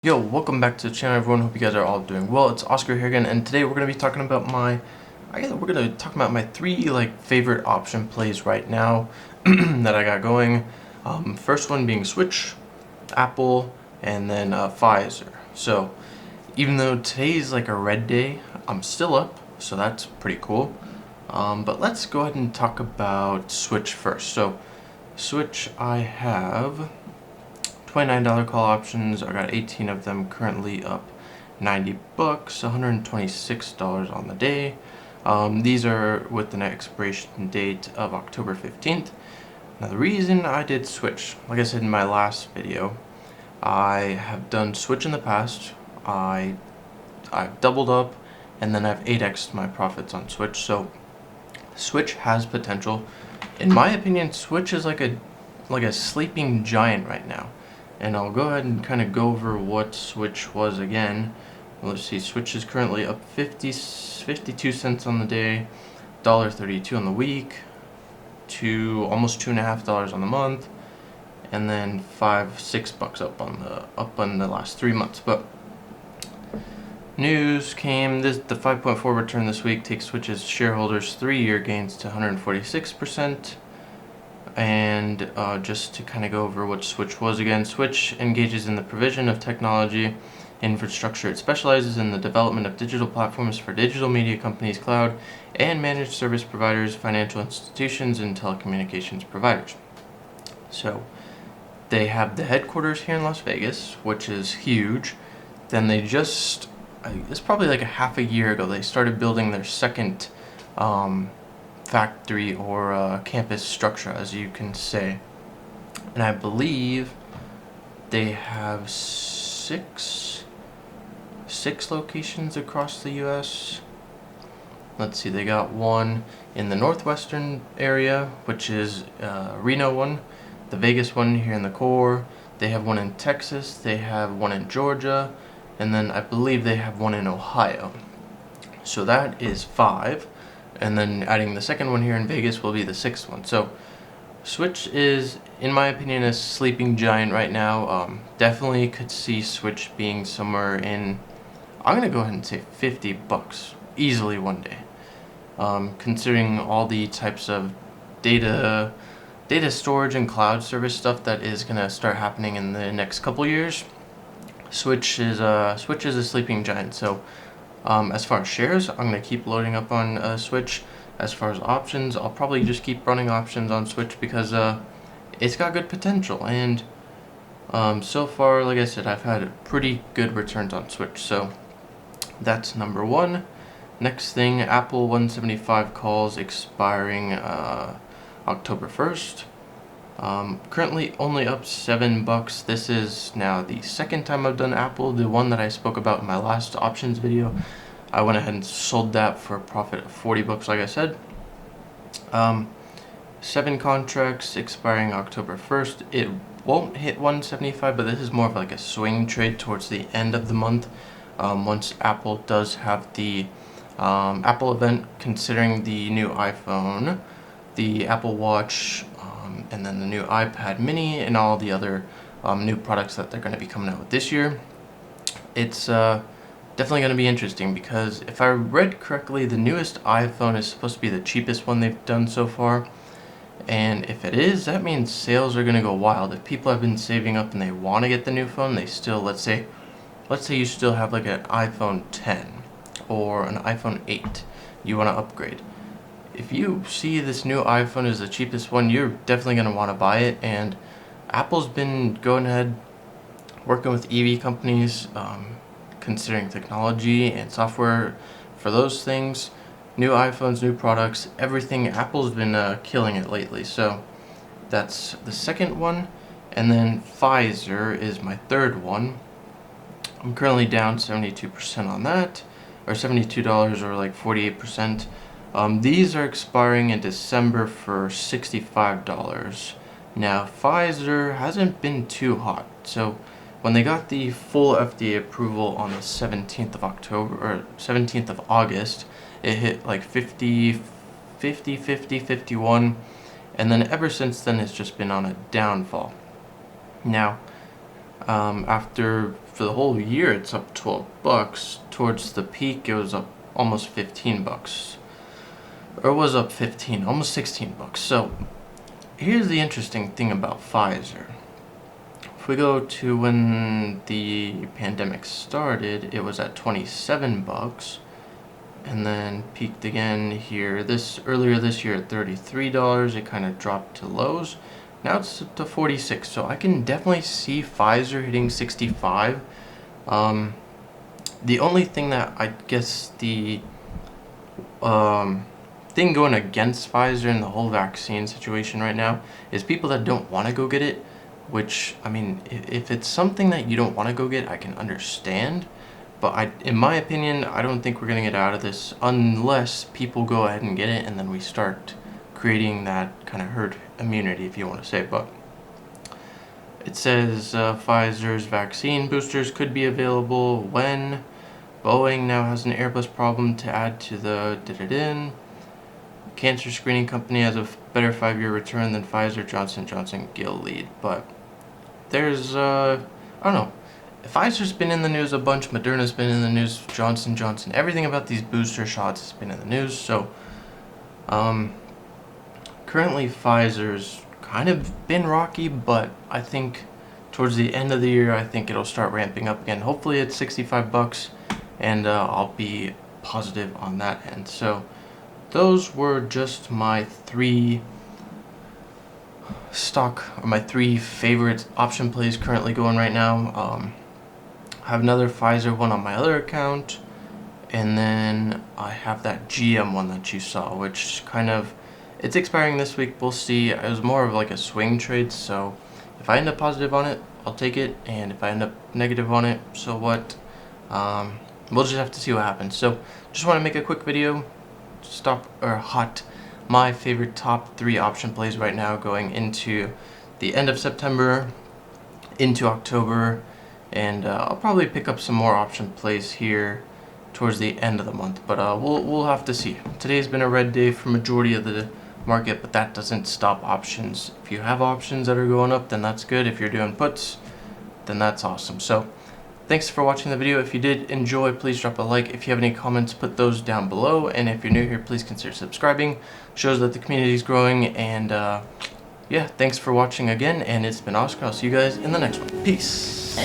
Yo, welcome back to the channel, everyone. Hope you guys are all doing well. It's Oscar here again, and today we're gonna be talking about my three favorite option plays right now that I got going. First one being Switch, Apple, and then Pfizer. So even though today's like a red day, I'm still up, so that's pretty cool. But let's go ahead and talk about Switch first. So Switch, I have $29 call options. I got 18 of them, currently up $90, $126 on the day. These are with an expiration date of October 15th. Now the reason I did Switch, like I said in my last video, I have done Switch in the past. I've doubled up and then I've 8x'd my profits on Switch. So Switch has potential. In my opinion, Switch is like a sleeping giant right now. And I'll go ahead and kind of go over what Switch was again. Let's see, Switch is currently up 52 cents on the day, $1.32 on the week, to almost $2.50 on the month, and then $6 up on the last 3 months. But news came, the 5.4 return this week takes Switch's shareholders' 3-year gains to 146%. And just to kind of go over what Switch was again, Switch engages in the provision of technology infrastructure. It specializes in the development of digital platforms for digital media companies, cloud and managed service providers, financial institutions, and telecommunications providers. So they have the headquarters here in Las Vegas, which is huge. Then they it's probably like a half a year ago, they started building their second factory or campus structure, as you can say, and I believe they have six locations across the US. Let's see, they got one in the northwestern area, which is Reno one, the Vegas one here in the core. They have one in Texas, they have one in Georgia, and then I believe they have one in Ohio. So that is 5. And then adding the second one here in Vegas will be the 6th one. So Switch is, in my opinion, a sleeping giant right now. Definitely could see Switch being somewhere in, I'm going to go ahead and say $50 easily one day. Considering all the types of data storage and cloud service stuff that is going to start happening in the next couple years, Switch is a sleeping giant. So as far as shares, I'm going to keep loading up on Switch. As far as options, I'll probably just keep running options on Switch because it's got good potential. And so far, like I said, I've had pretty good returns on Switch. So that's number 1. Next thing, Apple 175 calls expiring October 1st. Currently only up $7. This is now the second time I've done Apple. The one that I spoke about in my last options video, I went ahead and sold that for a profit of $40, like I said. 7 contracts expiring October 1st. It won't hit 175, but this is more of like a swing trade towards the end of the month. Once Apple does have the Apple event, considering the new iPhone, the Apple Watch, and then the new iPad mini and all the other new products that they're going to be coming out with this year. It's definitely going to be interesting because if I read correctly, the newest iPhone is supposed to be the cheapest one they've done so far. And if it is, that means sales are going to go wild. If people have been saving up and they want to get the new phone, they still, let's say you still have like an iPhone 10 or an iPhone 8, you want to upgrade. If you see this new iPhone is the cheapest one, you're definitely going to want to buy it. And Apple's been going ahead working with EV companies, considering technology and software for those things. New iPhones, new products, everything. Apple's been killing it lately. So that's the second one. And then Pfizer is my third one. I'm currently down 72% on that, or $72 or like 48%. These are expiring in December for $65. Now, Pfizer hasn't been too hot. So when they got the full FDA approval on the 17th of October, or 17th of August, it hit like 50, 51. And then ever since then, it's just been on a downfall. Now, after for the whole year, it's up $12. Towards the peak, it was up almost $15. Or it was up 15, almost $16. So here's the interesting thing about Pfizer. If we go to when the pandemic started, it was at $27, and then peaked again here earlier this year at $33. It kind of dropped to lows. Now it's up to 46, so I can definitely see Pfizer hitting 65. The only thing that I guess the thing going against Pfizer and the whole vaccine situation right now is people that don't want to go get it, which, I mean, if it's something that you don't want to go get, I can understand, but in my opinion, I don't think we're going to get out of this unless people go ahead and get it, and then we start creating that kind of herd immunity, if you want to say. But it says Pfizer's vaccine boosters could be available when Boeing now has an Airbus problem to add to the cancer screening company has a better 5-year return than Pfizer, Johnson & Johnson, Gilead. But there's I don't know. Pfizer's been in the news a bunch, Moderna's been in the news, Johnson & Johnson, everything about these booster shots has been in the news. So currently Pfizer's kind of been rocky, but I think towards the end of the year, I think it'll start ramping up again. Hopefully it's $65, and I'll be positive on that end. So those were just my three favorite option plays currently going right now. I have another Pfizer one on my other account, and then I have that GM one that you saw, which it's expiring this week. We'll see. It was more of like a swing trade, so if I end up positive on it, I'll take it, and if I end up negative on it, so what? We'll just have to see what happens. So just want to make a quick video, my favorite top 3 option plays right now going into the end of September, into October, and I'll probably pick up some more option plays here towards the end of the month, but we'll have to see. Today's been a red day for majority of the market, but that doesn't stop options. If you have options that are going up, then that's good. If you're doing puts, then that's awesome. So thanks for watching the video. If you did enjoy, please drop a like. If you have any comments, put those down below, and if you're new here, please consider subscribing. Shows that the community is growing, and yeah, thanks for watching again, and it's been Oscar. I'll see you guys in the next one. Peace.